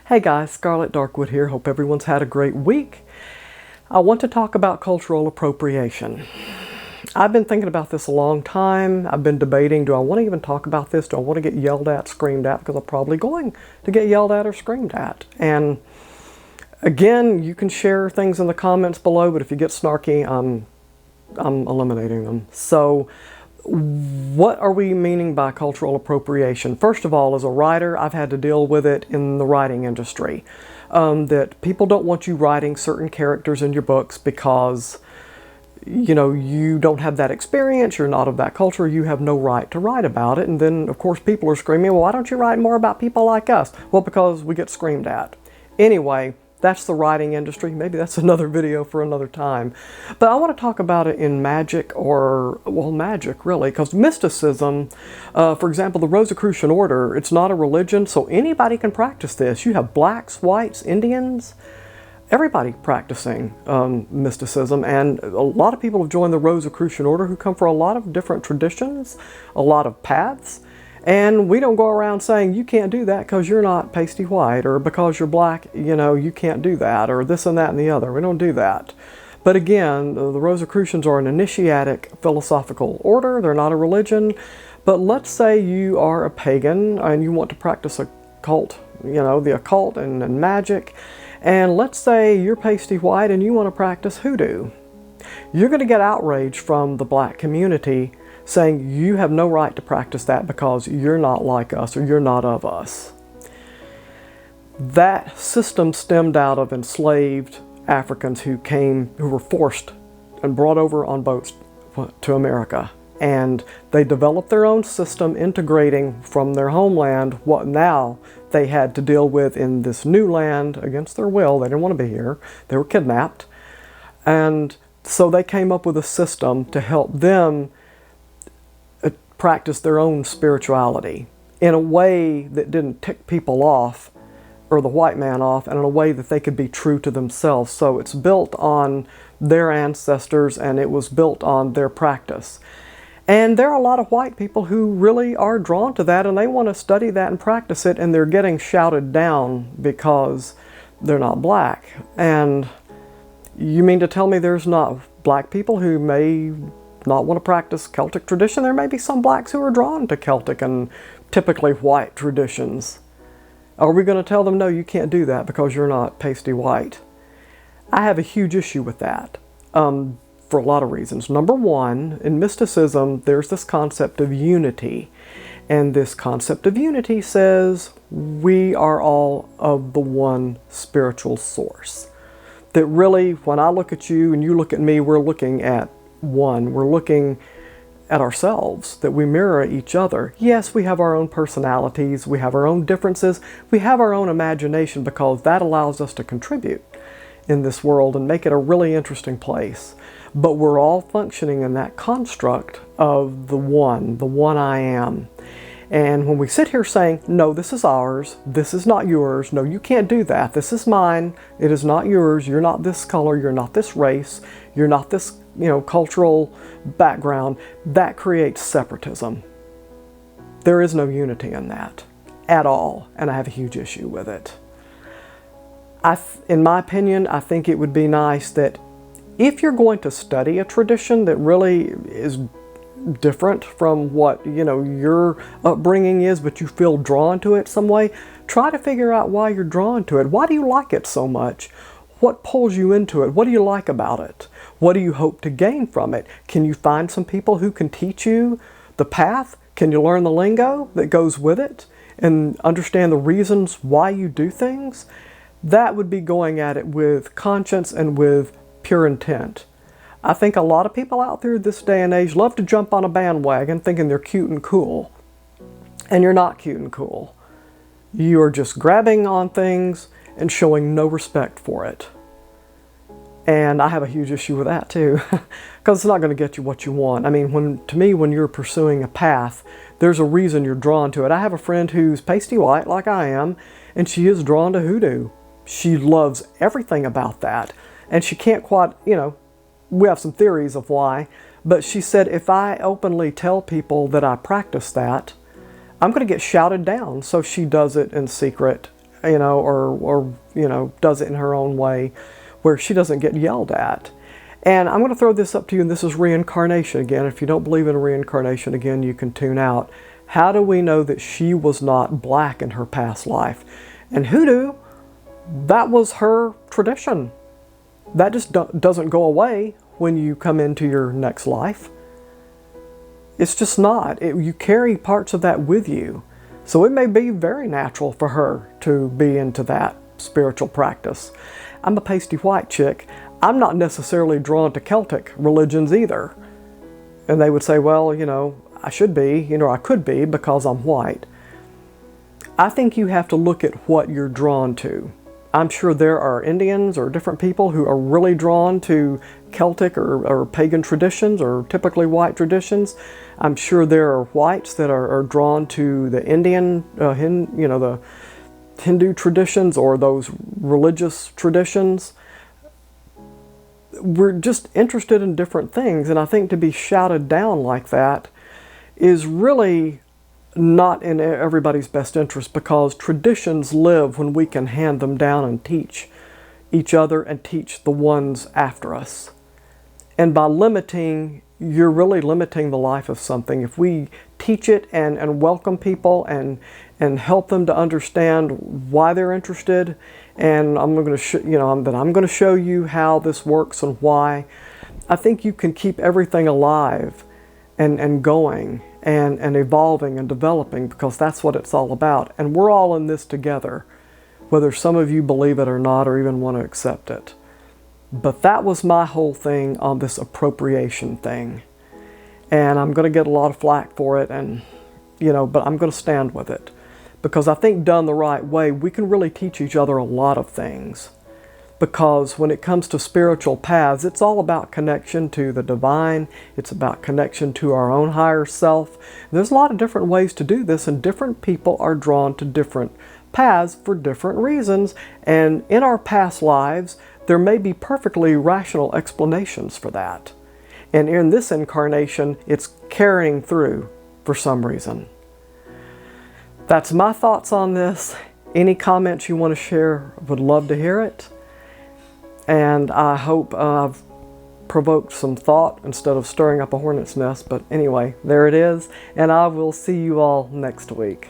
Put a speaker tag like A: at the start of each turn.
A: Hey guys, Scarlet Darkwood here. Hope everyone's had a great week. I want to talk about cultural appropriation. I've been thinking about this a long time. I've been debating, do I want to even talk about this? Do I want to get yelled at, screamed at? Because I'm probably going to get yelled at or screamed at. And again, you can share things in the comments below, but if you get snarky, I'm eliminating them. So what are we meaning by cultural appropriation? First of all, as a writer, I've had to deal with it in the writing industry. That people don't want you writing certain characters in your books because, you know, you don't have that experience, you're not of that culture, you have no right to write about it. And then, of course, people are screaming, well, why don't you write more about people like us? Well, because we get screamed at. Anyway, that's the writing industry. Maybe that's another video for another time. But I want to talk about it in magic, or, well, magic really, because mysticism, for example, the Rosicrucian order, it's not a religion, so anybody can practice this. You have blacks, whites, Indians, everybody practicing mysticism, and a lot of people have joined the Rosicrucian order who come from a lot of different traditions, a lot of paths. And we don't go around saying, you can't do that because you're not pasty white, or because you're black, you know, you can't do that, or this and that and the other. We don't do that. But again, the Rosicrucians are an initiatic philosophical order. They're not a religion. But let's say you are a pagan and you want to practice occult, you know, the occult and magic. And let's say you're pasty white and you want to practice hoodoo. You're going to get outrage from the black community saying you have no right to practice that because you're not like us or you're not of us. That system stemmed out of enslaved Africans who were forced and brought over on boats to America. And they developed their own system integrating from their homeland what now they had to deal with in this new land against their will. They didn't want to be here. They were kidnapped. And so they came up with a system to help them practice their own spirituality in a way that didn't tick people off, or the white man off, and in a way that they could be true to themselves. So it's built on their ancestors, and it was built on their practice. And there are a lot of white people who really are drawn to that, and they want to study that and practice it, and they're getting shouted down because they're not black. And you mean to tell me there's not black people who may not want to practice Celtic tradition? There may be some blacks who are drawn to Celtic and typically white traditions. Are we going to tell them, no, you can't do that because you're not pasty white? I have a huge issue with that for a lot of reasons. Number one, in mysticism, there's this concept of unity. And this concept of unity says we are all of the one spiritual source. That really, when I look at you and you look at me, we're looking at one. We're looking at ourselves, that we mirror each other. Yes, we have our own personalities, we have our own differences, we have our own imagination, because that allows us to contribute in this world and make it a really interesting place. But we're all functioning in that construct of the one I am. And when we sit here saying, no, this is ours, this is not yours, no, you can't do that, this is mine, it is not yours, you're not this color, you're not this race, you're not this, you know, cultural background, that creates separatism. There is no unity in that at all, and I have a huge issue with it. In my opinion, I think it would be nice that if you're going to study a tradition that really is different from what, you know, your upbringing is, but you feel drawn to it some way, try to figure out why you're drawn to it. Why do you like it so much? What pulls you into it? What do you like about it? What do you hope to gain from it? Can you find some people who can teach you the path? Can you learn the lingo that goes with it and understand the reasons why you do things? That would be going at it with conscience and with pure intent. I think a lot of people out there this day and age love to jump on a bandwagon thinking they're cute and cool. And you're not cute and cool. You are just grabbing on things and showing no respect for it. And I have a huge issue with that too, because it's not going to get you what you want. I mean, to me, when you're pursuing a path, there's a reason you're drawn to it. I have a friend who's pasty white like I am, and she is drawn to hoodoo. She loves everything about that. And she can't quite, you know, we have some theories of why, but she said, if I openly tell people that I practice that, I'm going to get shouted down. So she does it in secret or does it in her own way where she doesn't get yelled at. And I'm going to throw this up to you, and this is reincarnation again. If you don't believe in reincarnation, again, you can tune out. How do we know that she was not black in her past life? And hoodoo, that was her tradition. That just doesn't go away when you come into your next life. It's just not. You carry parts of that with you. So it may be very natural for her to be into that spiritual practice. I'm a pasty white chick. I'm not necessarily drawn to Celtic religions either. And they would say, well, I should be, I could be because I'm white. I think you have to look at what you're drawn to. I'm sure there are Indians or different people who are really drawn to Celtic or pagan traditions or typically white traditions. I'm sure there are whites that are drawn to the Indian, the Hindu traditions or those religious traditions. We're just interested in different things, and I think to be shouted down like that is really not in everybody's best interest, because traditions live when we can hand them down and teach each other and teach the ones after us. And by limiting, you're really limiting the life of something. If we teach it and welcome people and help them to understand why they're interested, and I'm going to show you how this works and why, I think you can keep everything alive and going and evolving and developing, because that's what it's all about. And we're all in this together, whether some of you believe it or not, or even want to accept it. But that was my whole thing on this appropriation thing. And I'm going to get a lot of flack for it, and but I'm going to stand with it, because I think done the right way, we can really teach each other a lot of things. Because when it comes to spiritual paths, it's all about connection to the divine. It's about connection to our own higher self. There's a lot of different ways to do this, and different people are drawn to different paths for different reasons. And in our past lives, there may be perfectly rational explanations for that. And in this incarnation, it's carrying through for some reason. That's my thoughts on this. Any comments you want to share, would love to hear it. And I hope I've provoked some thought instead of stirring up a hornet's nest. But anyway, there it is. And I will see you all next week.